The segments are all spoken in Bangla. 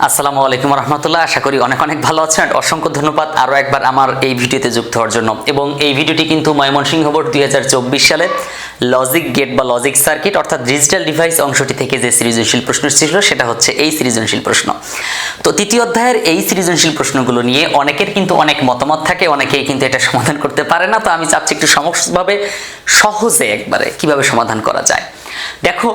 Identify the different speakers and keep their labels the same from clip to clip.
Speaker 1: আসসালামু আলাইকুম রহমতুল্লাহ। আশা করি অনেক অনেক ভালো আছেন। অসংখ্য ধন্যবাদ আরও একবার আমার এই ভিডিওতে যুক্ত হওয়ার জন্য। এবং এই ভিডিওটি কিন্তু ময়মনসিংহ বোর্ড 2024 সালে লজিক গেট বা লজিক সার্কিট অর্থাৎ ডিজিটাল ডিভাইস অংশটি থেকে যে সৃজনশীল প্রশ্ন ছিল সেটা হচ্ছে এই সৃজনশীল প্রশ্ন। তো তৃতীয় অধ্যায়ের এই সৃজনশীল প্রশ্নগুলো নিয়ে অনেকের কিন্তু অনেক মতামত থাকে, অনেকেই কিন্তু এটা সমাধান করতে পারে না। তো আমি চাচ্ছি একটু সহজে একবারে কিভাবে সমাধান করা যায়। দেখো,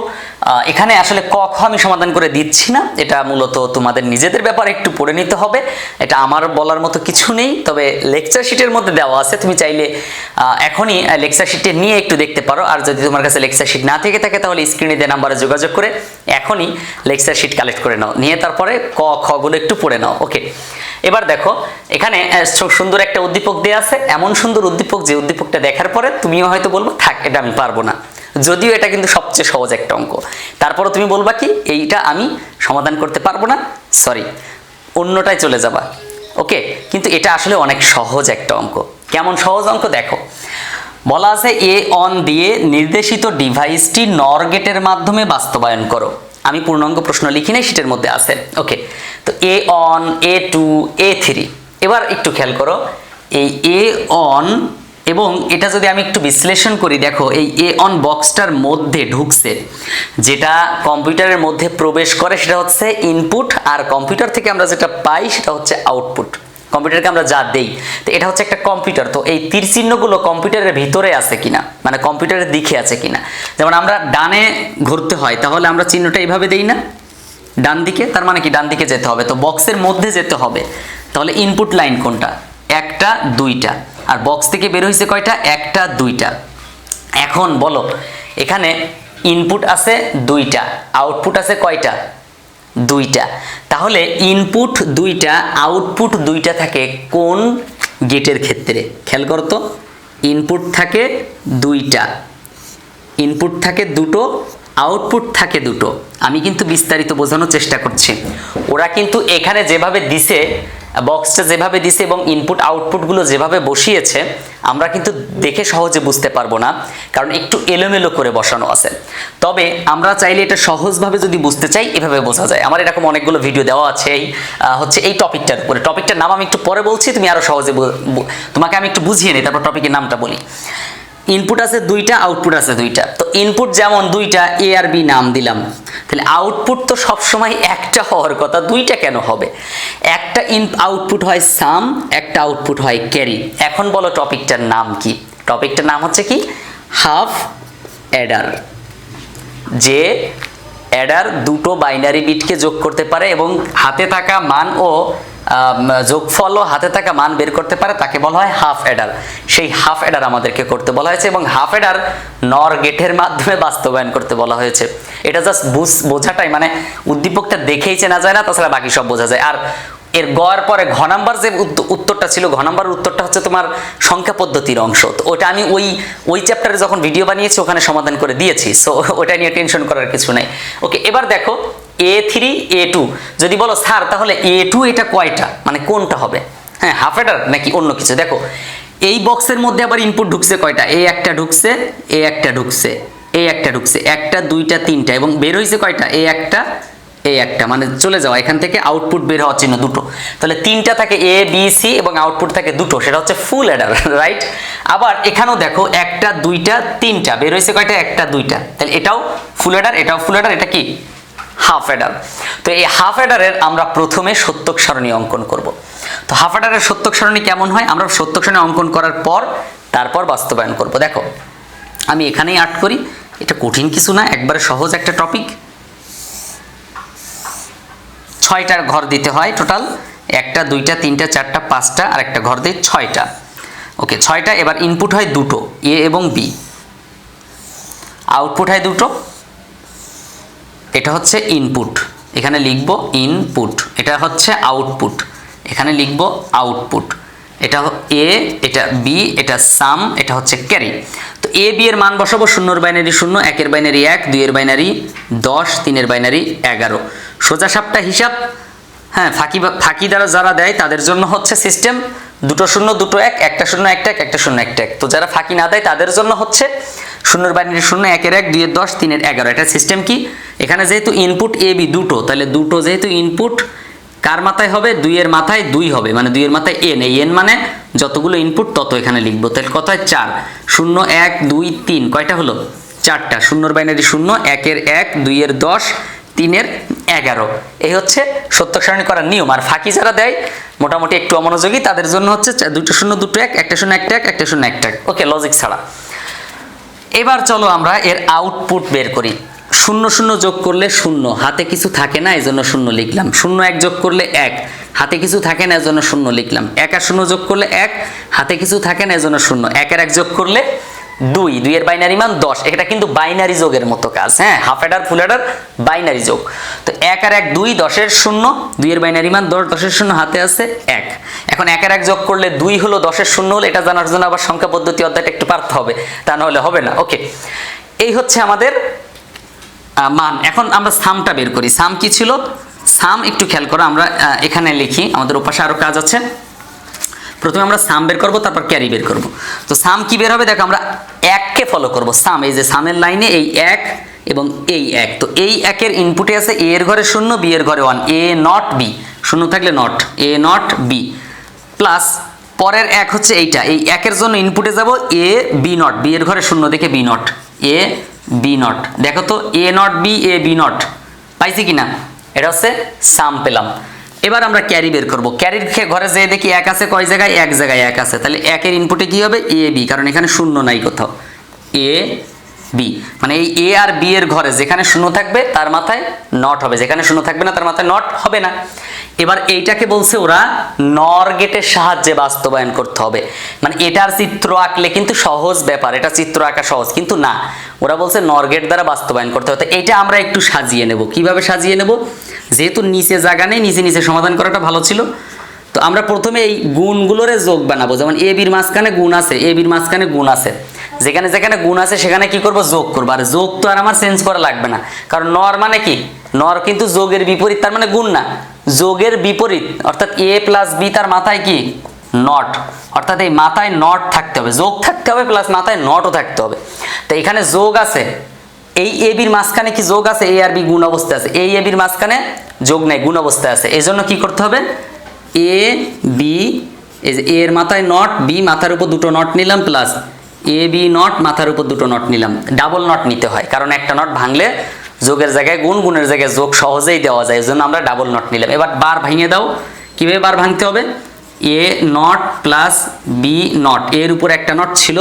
Speaker 1: এখানে আসলে ক খ আমি সমাধান করে দিচ্ছি না, এটা মূলত তোমাদের নিজেদের ব্যাপারে একটু পড়ে নিতে হবে। এটা আমার বলার মতো কিছু নেই, তবে লেকচার শিটের মধ্যে দেওয়া আছে, তুমি চাইলে এখনই লেকচার শিটে নিয়ে একটু দেখতে পারো। আর যদি তোমার কাছে লেকচার শিট না থেকে থাকে তাহলে স্ক্রিনে দেওয়া নাম্বারে যোগাযোগ করে এখনই লেকচার শিট কালেক্ট করে নাও, নিয়ে তারপরে ক খ গুলো একটু পড়ে নাও। ওকে, এবার দেখো এখানে সুন্দর একটা উদ্দীপক দেওয়া আছে, এমন সুন্দর উদ্দীপক যে উদ্দীপকটা দেখার পরে তুমিও হয়তো বলবো থাক এটা আমি পারবো না, যদিও এটা কিন্তু সবচেয়ে সহজ একটা অঙ্ক। তারপরে তুমি বলবা কি এইটা আমি সমাধান করতে পারবো না, সরি অন্যটায় চলে যাবা। ওকে, কিন্তু এটা আসলে অনেক সহজ একটা অঙ্ক। কেমন সহজ অঙ্ক দেখো, বলা আছে এ অন দিয়ে নির্দেশিত ডিভাইসটি নর গেটের মাধ্যমে বাস্তবায়ন করো। আমি পূর্ণাঙ্গ প্রশ্ন লিখি নাই, সেটার মধ্যে আছে। ওকে, তো A one, A two, A three. এবার একটু খেয়াল করো, এই এ অন এবং এটা যদি আমি একটু বিশ্লেষণ করি, দেখো এই এ অন বক্সটার মধ্যে ঢুকছে, যেটা কম্পিউটারের মধ্যে প্রবেশ করে সেটা হচ্ছে ইনপুট, আর কম্পিউটার থেকে আমরা যেটা পাই সেটা হচ্ছে আউটপুট। কম্পিউটারকে আমরা যা দেই, তো এটা হচ্ছে একটা কম্পিউটার। তো এই তীর চিহ্নগুলো কম্পিউটারের ভিতরে আছে কিনা, মানে কম্পিউটারের দিকে আছে কিনা। যেমন আমরা ডানে ঘুরতে হয় তাহলে আমরা চিহ্নটা এইভাবে দেই না, ডান দিকে, তার মানে কি ডান দিকে যেতে হবে, তো বক্সের মধ্যে যেতে হবে। তাহলে ইনপুট লাইন কোনটা, একটা দুইটা, আর বক্স থেকে বের হয়েছে কয়টা, একটা দুইটা। এখন বলো এখানে ইনপুট আছে দুইটা, আউটপুট আছে কয়টা, দুইটা। তাহলে ইনপুট দুইটা, আউটপুট দুইটা থাকে কোন গেটের ক্ষেত্রে, খেয়াল করো তো। ইনপুট থাকে দুইটা, ইনপুট থাকে দুটো, আউটপুট থাকে দুটো। আমি কিন্তু বিস্তারিত বোঝানোর চেষ্টা করছি। ওরা কিন্তু এখানে যেভাবে দিছে, বক্সটা যেভাবে দিছে এবং ইনপুট আউটপুটগুলো যেভাবে বসিয়েছে, আমরা কিন্তু দেখে সহজে বুঝতে পারবো না, কারণ একটু এলোমেলো করে বসানো আছে। তবে আমরা চাইলে এটা সহজভাবে যদি বুঝতে চাই এভাবে বোঝা যায়। আমার এরকম অনেকগুলো ভিডিও দেওয়া আছে এই টপিকটার উপরে। টপিকটার নাম আমি একটু পরে বলছি, তুমি আরো সহজে তোমাকে আমি একটু বুঝিয়ে নিই, তারপর টপিকের নামটা বলি। ইনপুট আছে দুইটা, আউটপুট আছে দুইটা। তো ইনপুট যেমন দুইটা, এ আর বি নাম দিলাম, তাহলে আউটপুট তো সবসময় একটা হওয়ার কথা, দুইটা কেন হবে? একটা আউটপুট হয় সাম, একটা আউটপুট হয় ক্যারি। এখন বলো টপিকটার নাম কি? টপিকটার নাম হচ্ছে কি, হাফ অ্যাডার। যে অ্যাডার দুটো বাইনারি বিটকে যোগ করতে পারে এবং হাতে থাকা মান ও যোগফল ও হাতে থাকা মান বের করতে পারে, তাকে বলা হয় হাফ অ্যাডার। সেই হাফ অ্যাডার আমাদেরকে করতে বলা হয়েছে এবং হাফ অ্যাডার নর গেটের মাধ্যমে বাস্তবায়ন করতে বলা হয়েছে। এটা জাস্ট বোঝাটাই, মানে উদ্দীপকটা দেখেই চেনা যায় না, তাছাড়া বাকি সব বোঝা যায়। আর এর গড় পরে ঘ নাম্বার যে উত্তরটা ছিল, ঘ নাম্বার উত্তরটা হচ্ছে তোমার সংখ্যা পদ্ধতির অংশ। তো ওটা আমি ওই চ্যাপ্টারে যখন ভিডিও বানিয়েছি ওখানে সমাধান করে দিয়েছি, সো ওটা নিয়ে টেনশন করার কিছু নেই। ওকে, এবার দেখো A3 A2 যদি বলো স্যার তাহলে A2 এটা কয়টা, মানে কোনটা হবে? হ্যাঁ, হাফ অ্যাডার নাকি অন্য কিছু? দেখো এই বক্সের মধ্যে আবার ইনপুট ঢুকছে কয়টা, এ একটা ঢুকছে, এ একটা ঢুকছে, এ একটা ঢুকছে, একটা দুইটা তিনটা, এবং বের হয়েছে কয়টা, এ একটা, এ একটা, মানে চলে যাওয়া এখান থেকে আউটপুট বের হওয়ার চিহ্ন দুটো। তাহলে তিনটা থাকে এ বি সি এবং আউটপুট থাকে দুটো, সেটা হচ্ছে ফুল অ্যাডার, রাইট? আবার এখানেও দেখো একটা দুইটা তিনটা, বের হয়েছে কয়টা, একটা দুইটা, তাহলে এটাও ফুল অ্যাডার, এটাও ফুল অ্যাডার, এটা কি হাফ অ্যাডার। তো এই হাফ অ্যাডারের আমরা প্রথমে সত্যক সারণী অঙ্কন করব। তো হাফ অ্যাডারের সত্যক সারণী কেমন হয়, আমরা সত্যক সারণী অঙ্কন করার পর তারপর বাস্তবায়ন করব। দেখো আমি এখানেই আর্ট করি, এটা কঠিন কিছু না, একবারে সহজ একটা টপিক। 6টার ঘর দিতে হয় টোটাল, একটা দুইটা তিনটা চারটা পাঁচটা, আর একটা ঘর দিই 6টা। ওকে, 6টা। এবার ইনপুট হয় দুটো, এ এবং বি, আউটপুট হয় দুটো, এটা হচ্ছে ইনপুট, এখানে লিখব ইনপুট, এটা হচ্ছে আউটপুট, এখানে লিখব আউটপুট। এটা এ, এটা বি, এটা সাম, এটা হচ্ছে ক্যারি। তো এ বি এর মান বসাবো, 0 বাইনারি 0, 1 বাইনারি 1, 2 বাইনারি 10, 3 বাইনারি 11। সোজা সাপটা হিসাব। হ্যাঁ, ফাঁকি দ্বারা যারা দেয় তাদের জন্য হচ্ছে সিস্টেম দুটো 0 দুটো 1, একটা 0 একটা 1, একটা 0 একটা 1। তো যারা ফাঁকি না দেয় তাদের জন্য হচ্ছে 0 বাইনারি 0, 1 1, 2 10, 3 11। এটা সিস্টেম কি, এখানে যেহেতু ইনপুট এ বি দুটো, তাহলে দুটো যেহেতু ইনপুট কার মাথায় হবে 2 এর মাথায় 2 হবে মানে 2 এর মাথায় n, এই n মানে যতগুলো ইনপুট তত এখানে লিখব। তাহলে কত হয় 4, 0 1 2 3 কয়টা হলো 4টা, 0 এর বাইনারি 0, 1 এর 1, 2 এর 10, 3 এর 11। এই হচ্ছে সত্যক সারণী করার নিয়ম। আর ফাঁকি যারা দেয় মোটামুটি একটু অমনোযোগী তাদের জন্য হচ্ছে 2টো 0 2টো 1, একটা 0 একটা 1, একটা 0 একটা 1। ওকে, লজিক ছাড়া। এবার চলো আমরা এর আউটপুট বের করি। 0 0 যোগ করলে 0, হাতে কিছু থাকে না এজন্য 0 লিখলাম। 0 1 যোগ করলে 1, হাতে কিছু থাকে না এজন্য 0 লিখলাম। 1 আর 0 যোগ করলে 1, হাতে কিছু থাকে না এজন্য 0। 1 আর 1 যোগ করলে 2, 2 এর বাইনারি মান 10। এটা কিন্তু বাইনারি যোগের মতো কাজ, হ্যাঁ, হাফ অ্যাডার ফুল অ্যাডার বাইনারি যোগ। তো 1 আর 1 2, 10 এর 0, 2 এর বাইনারি মান 10, 10 এর 0 হাতে আছে 1। এখন 1 আর 1 যোগ করলে 2 হলো, 10 এর 0 হলো। এটা জানার জন্য আবার সংখ্যা পদ্ধতি অধ্যায়টা একটু পারতে হবে, তা না হলে হবে না। ওকে, এই হচ্ছে আমাদের মান। এখন আমরা সামটা বের করি। সাম কি ছিল? সাম একটু খেয়াল করো, আমরা এখানে লিখি, আমাদের ওপাশে আরো কাজ আছে। প্রথমে আমরা সাম বের করব, তারপর ক্যারি বের করব। তো সাম কি বের হবে দেখো, আমরা 1 কে ফলো করব। সাম, এই যে সামের লাইনে এই 1 এবং এই 1, তো এই 1 এর ইনপুটে আছে a এর ঘরে 0, b এর ঘরে 1, a নট b, 0 থাকলে not, a not b, plus পরের 1 হচ্ছে এইটা, এই 1 এর জন্য ইনপুটে যাব a b নট, b এর ঘরে 0 দেখে b not, a b not. দেখো তো a not b, a b not পাইছি কিনা? এটা হচ্ছে সাম পেলাম। এবার আমরা ক্যারি বের করব। ক্যারির ঘরে যে দেখি 1 আছে, কয় জায়গায়? 1 জায়গায় 1 আছে। তাহলে 1 এর ইনপুটে কি হবে? a b, কারণ এখানে 0 নাই কোথাও, a b, মানে এই a আর b এর ঘরে যেখানে 0 থাকবে তার মাথায় নট হবে, যেখানে 0 থাকবে না তার মাথায় নট হবে না। এবার এইটাকে বলছে ওরা নর গেটের সাহায্যে বাস্তবায়ন করতে হবে। মানে এটার চিত্র আঁকলে কিন্তু সহজ ব্যাপার, এটা চিত্র আঁকা সহজ, কিন্তু না, ওরা বলছে নর গেট দ্বারা বাস্তবায়ন করতে হবে। তো এটা আমরা একটু সাজিয়ে নেব। কিভাবে সাজিয়ে নেব? যেহেতু নিচে জায়গা নেই, নিচে নিচে সমাধান করাটা ভালো ছিল। তো আমরা প্রথমে এই গুণগুলোরে যোগ বানাবো। যেমন এ বির মাঝখানে গুণ আছে, এ বির মাঝখানে গুণ আছে, যেখানে যেখানে গুণ আছে সেখানে কি করব? যোগ করব। আর যোগ তো আর আমার চেঞ্জ করা লাগবে না, কারণ নর মানে কি? নর কিন্তু যোগের বিপরীত, তার মানে গুণ না, যোগের বিপরীত। অর্থাৎ a প্লাস b তার মাথায় কি? নট। অর্থাৎ এই মাথায় নট থাকতে হবে, যোগ থাকতে হবে, প্লাস মাথায় নটও থাকতে হবে। তো এখানে যোগ আছে, এই এ বির মাঝখানে কি যোগ আছে? এ আর বি গুণ অবস্থায় আছে, এই এ বির মাঝখানে যোগ নাই, গুণ অবস্থায় আছে। এই জন্য কি করতে হবে? এ বি, এই যে এর মাথায় নট, বি মাথার উপর দুটো নট নিলাম, প্লাস এ বি নট মাথার উপর দুটো নট নিলাম। ডাবল নট নিতে হয়, কারণ একটা নট ভাঙলে যোগের জায়গায় গুণ, গুণের জায়গায় যোগ সহজেই দেওয়া যায়, এই জন্য আমরা ডাবল নট নিলাম। এবার বার ভেঙে দাও। কিভাবে বার ভাঙতে হবে? এ নট প্লাস বি নট, এর উপর একটা নট ছিল,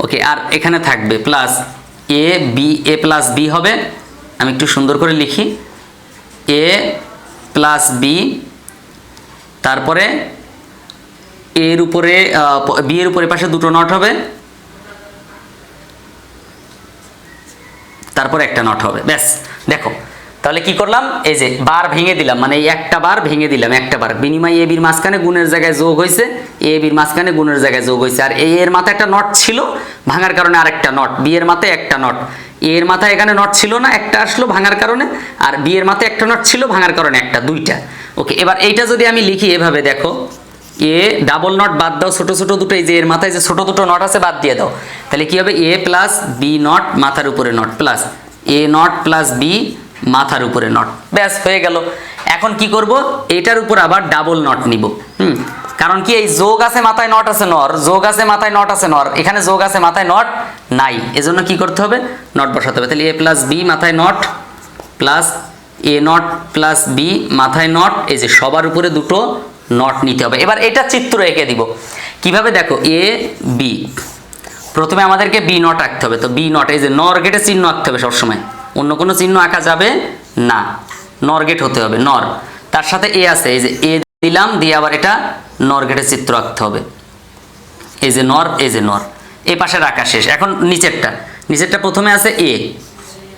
Speaker 1: ওকে, আর এখানে থাকবে plus A B, A plus B হবে। আমি একটু সুন্দর করে লিখি, এ প্লাস বি, তারপরে এর উপরে বি এর উপরে পাশে দুটো নট হবে, তারপর একটা নট হবে, ব্যাস। দেখো তাহলে কি করলাম? এই যে বার ভেঙে দিলাম, মানে এই একটা বার ভেঙে দিলাম, একটা বার বিনিময় এ বির মাঝখানে গুণের জায়গায় যোগ হয়েছে, এ বির মাঝখানে গুণের জায়গায় যোগ হয়েছে। আর এ এর মাথায় একটা নট ছিল, ভাঙার কারণে আরেকটা নট, বি এর মাথায় একটা নট, এ এর মাথায় এখানে নট ছিল না, একটা আসলো ভাঙার কারণে, আর বি এর মাথায় একটা নট ছিল, ভাঙার কারণে একটা, দুইটা। ওকে, এবার এইটা যদি আমি লিখি এভাবে, দেখো এ ডাবল নট বাদ দাও, ছোট ছোট দুটো, এই যে এর মাথায় যে ছোট দুটো নট আছে বাদ দিয়ে দাও, তাহলে কি হবে? এ প্লাস বি নট মাথার উপরে nought, plus A nought plus B মাথার উপরে নট, ব্যাস হয়ে গেল। এখন কি করব? এটার উপর আবার ডাবল নট নিব। কারণ কি? এই যোগ আছে মাথায় নট আছে নর, যোগ আছে মাথায় নট আছে নর, এখানে যোগ আছে মাথায় নট নাই, এজন্য কি করতে হবে? নট বসাতে হবে। তাহলে এ প্লাস বি মাথায় nought, plus A nought plus B মাথায় নট, এই যে সবার উপরে দুটো নট নিতে হবে। এবার এটা চিত্র এঁকে দিব। কিভাবে? দেখো এ বি, প্রথমে আমাদেরকে বি নট আঁকতে হবে। তো বি নট, এই যে নর গেটে চিহ্ন আঁকতে হবে সবসময়, অন্য কোনো চিহ্ন আঁকা যাবে না, নর গেট হতে হবে, নর। তার সাথে এ আছে, এই যে এ দিলাম, দিয়ে আবার এটা নর গেটের চিত্র আঁকতে হবে। এই যে নর, এই যে নর, এই পাশে রাখা শেষ। এখন নিচেরটা, নিচেরটা প্রথমে আছে এ,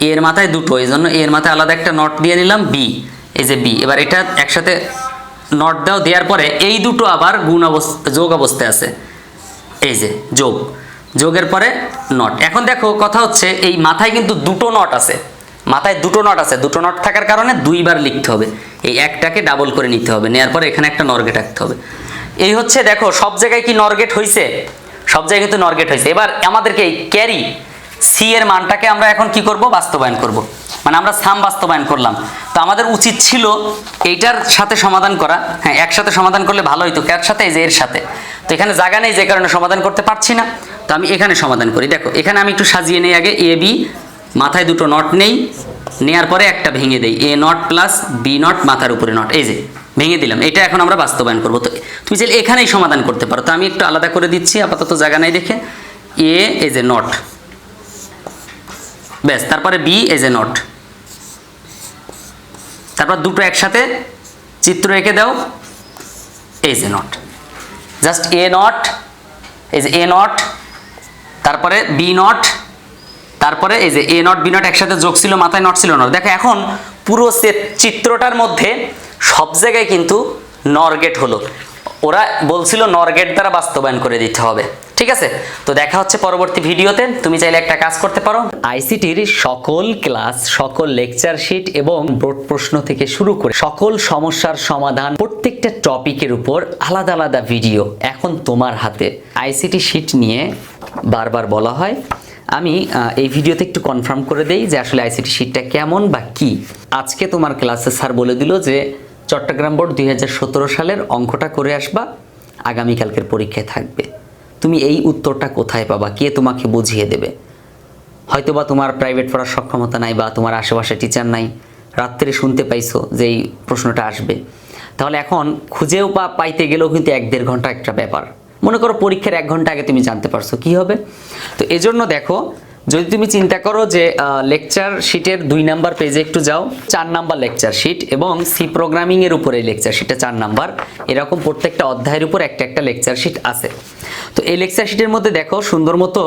Speaker 1: এর মাথায় দুটো, এই জন্য এর মাথায় আলাদা একটা নট দিয়ে নিলাম, বি, এই যে বি। এবার এটা একসাথে নট দাও, দেওয়ার পরে এই দুটো আবার গুণ অবস্থা, যোগ অবস্থায় আছে, এই যে যোগ, যোগের পরে নট। এখন দেখো কথা হচ্ছে, এই মাথায় কিন্তু দুটো নট আছে, মাথায় দুটো নট আছে, দুটো নট থাকার কারণে দুইবার লিখতে হবে, এই একটাকে ডাবল করে নিতে হবে, নেওয়ার পরে এখানে একটা নরগেট রাখতে হবে। এই হচ্ছে, দেখো সব জায়গায় কি নরগেট হয়েছে? সব জায়গায় কিন্তু নরগেট হয়েছে। এবার আমাদেরকে এই ক্যারি সি এর মানটাকে আমরা এখন কি করব? বাস্তবায়ন করব। মানে আমরা সাম বাস্তবায়ন করলাম। তো আমাদের উচিত ছিল এইটার সাথে সমাধান করা, হ্যাঁ একসাথে সমাধান করলে ভালো হইতো। কার সাথে? এই যে এর সাথে। তো এখানে জায়গা নেই, যে কারণে সমাধান করতে পারছি না। তো আমি এখানে সমাধান করি। দেখো এখানে আমি একটু সাজিয়ে নেই আগে। এ বি, মাথায় দুটো নট নেই, নেয়ার পরে একটা ভেঙে দেই। এ নট প্লাস বি নট, মাথার উপরে নট, এই যে ভেঙে দিলাম। এটা এখন আমরা বাস্তবায়ন করবো। তো তুমি চাইলে এখানেই সমাধান করতে পারো। তো আমি একটু আলাদা করে দিচ্ছি, আপাতত জায়গা নাই দেখে। এ এই যে নট, ব্যাস, তারপরে বি এই যে নট, তারপর দুটো একসাথে চিত্র এঁকে দাও, এই যে নট। জাস্ট এ নট, এই যে এ নট, তারপরে বি নট, তারপরে এই যে এ নট বি নট একসাথে যোগ ছিল, মাথায় নট ছিল নট। দেখো এখন পুরো চিত্রটার মধ্যে সব জায়গায় কিন্তু নর গেট হলো। ওরা বলছিল নর গেট দ্বারা বাস্তবায়ন করে দিতে হবে। ঠিক আছে, তো দেখা হচ্ছে পরবর্তী ভিডিওতে। তুমি চাইলে একটা কাজ করতে পারো, আইসিটির সকল ক্লাস, সকল লেকচার শিট এবং বোর্ড প্রশ্ন থেকে শুরু করে সকল সমস্যার সমাধান, প্রত্যেকটা টপিকের উপর আলাদা আলাদা ভিডিও এখন তোমার হাতে। আইসিটি শিট নিয়ে বারবার বলা হয়, আমি এই ভিডিওতে একটু কনফার্ম করে দেই যে আসলে আইসিটি শিটটা কেমন বা কি। আজকে তোমার ক্লাসে স্যার বলে দিল যে চট্টগ্রাম বোর্ড 2017 সালের অঙ্কটা করে আসবা, আগামীকালকের পরীক্ষায় থাকবে। তুমি এই উত্তরটা কোথায় পাবা? কে তোমাকে বুঝিয়ে দেবে? হয়তোবা তোমার প্রাইভেট পড়ার সক্ষমতা নাই, বা তোমার আশেপাশে টিচার নাই, রাত্রে শুনতে পাইছো যে এই প্রশ্নটা আসবে। তাহলে এখন খুঁজেও পাইতে গেলেও কিন্তু 1-1.5 ঘন্টা একটা ব্যাপার। মনে করো পরীক্ষার 1 ঘন্টা আগে তুমি জানতে পারছো, কি হবে? তো এজন্য দেখো, যদি তুমি চিন্তা করো যে লেকচার শিটের 2 নাম্বার পেজে একটু যাও, 4 নাম্বার লেকচার শিট এবং সি প্রোগ্রামিং এর উপরে লেকচার শিটে 4 নাম্বার, এরকম প্রত্যেকটা অধ্যায়ের উপর একটা একটা লেকচার শিট আছে। তো এই লেকচার শিটের মধ্যে দেখো সুন্দর মতো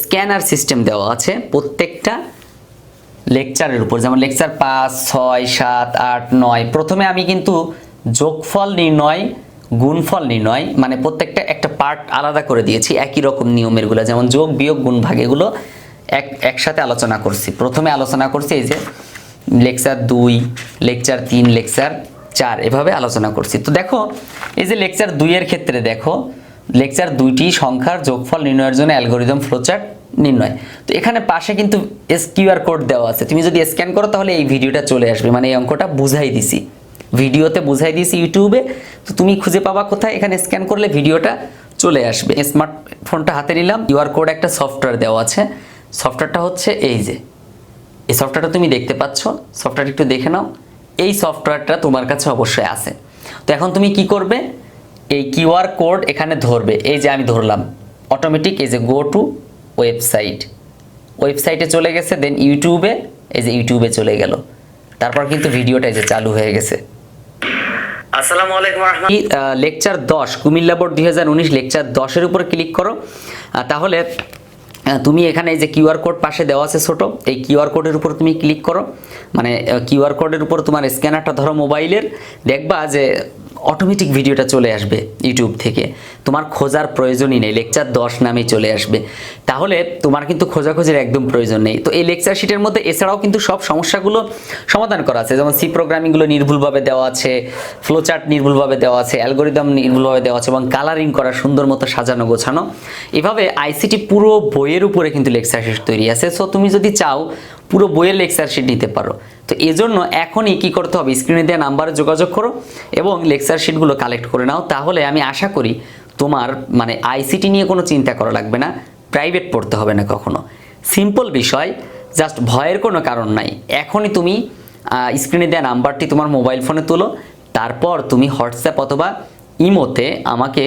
Speaker 1: স্ক্যানার সিস্টেম দেওয়া আছে প্রত্যেকটা লেকচারের উপর। যেমন লেকচার 5, 6, 7, 8, 9, প্রথমে আমি কিন্তু যোগফল নির্ণয়, গুণফল নির্ণয়, মানে প্রত্যেকটা একটা পার্ট আলাদা করে দিয়েছি, একই রকম নিয়মের গুলো, যেমন যোগ বিয়োগ গুণ ভাগ, এগুলো একসাথে আলোচনা করছি। প্রথমে আলোচনা করছি এই যে লেকচার 2, লেকচার 3, লেকচার 4, এভাবে আলোচনা করছি। তো দেখো এই যে লেকচার 2 এর ক্ষেত্রে দেখো, লেকচার 2টি সংখ্যার যোগফল নির্ণয়ের জন্য অ্যালগরিদম ফ্লোচার্ট নির্ণয়। তো এখানে পাশে কিন্তু কিউআর কোড দেওয়া আছে, তুমি যদি স্ক্যান করো তাহলে এই ভিডিওটা চলে আসবে, মানে এই অঙ্কটা বুঝাই দিছি, ভিডিওতে বুঝাই দিয়েছি ইউটিউবে। তো তুমি খুঁজে পাবা কোথায়? এখানে স্ক্যান করলে ভিডিওটা চলে আসবে। স্মার্টফোনটা হাতে নিলাম, কিউআর কোড একটা সফটওয়্যার দেওয়া আছে। সফটওয়্যারটা হচ্ছে এই যে, এই সফটওয়্যারটা তুমি দেখতে পাচ্ছ, সফটওয়্যারটা একটু দেখে নাও। এই সফটওয়্যারটা তোমার কাছে অবশ্যই আছে। তো এখন তুমি কি করবে? এই কিউআর কোড এখানে ধরবে, এই যে আমি ধরলাম, অটোমেটিক এই যে গো টু ওয়েবসাইট, ওয়েবসাইটে চলে গেছে, দেন ইউটিউবে, এই যে ইউটিউবে চলে গেল, তারপর কিন্তু ভিডিওটা এই যে চালু হয়ে গেছে। আসসালামু আলাইকুম রাহমাতুল্লাহ। লেকচার 10, কুমিল্লা বোর্ড 2019 লেকচার 10 এর উপর ক্লিক করো। তাহলে তুমি এখানে এই যে কিউআর কোড পাশে দেওয়া আছে ছোট, এই কিউআর কোডের উপর তুমি ক্লিক করো। মানে কিউআর কোডের উপর তোমার স্ক্যানারটা ধরো মোবাইলের, দেখবা যে অটোমেটিক ভিডিওটা চলে আসবে ইউটিউব থেকে, তোমার খোঁজার প্রয়োজনই নেই, লেকচার 10 নামেই চলে আসবে। তাহলে তোমার কিন্তু খোঁজাখোঁজির একদম প্রয়োজন নেই। তো এই লেকচার শিটের মধ্যে এছাড়াও কিন্তু সব সমস্যাগুলো সমাধান করা আছে, যেমন সি প্রোগ্রামিংগুলো নির্ভুলভাবে দেওয়া আছে, ফ্লোচার্ট নির্ভুলভাবে দেওয়া আছে, অ্যালগরিদম নির্ভুলভাবে দেওয়া আছে, এবং কালারিং করা সুন্দর মতো সাজানো গোছানো। এভাবে আইসিটি পুরো বইয়ের উপরে কিন্তু লেকচার শিট তৈরি আছে। সো তুমি যদি চাও পুরো বইয়ের লেকচার শিট নিতে পারো। তো এজন্য এখনই কি করতে হবে? স্ক্রিনে দেওয়া নাম্বারে যোগাযোগ করো এবং লেকচার শিটগুলো কালেক্ট করে নাও। তাহলে আমি আশা করি তোমার মানে আইসিটি নিয়ে কোনো চিন্তা করা লাগবে না, প্রাইভেট পড়তে হবে না কখনো। সিম্পল বিষয়, জাস্ট ভয়ের কোনো কারণ নাই। এখনই তুমি স্ক্রিনে দেওয়া নাম্বারটি তোমার মোবাইল ফোনে তোলো, তারপর তুমি হোয়াটসঅ্যাপ অথবা ইমোতে আমাকে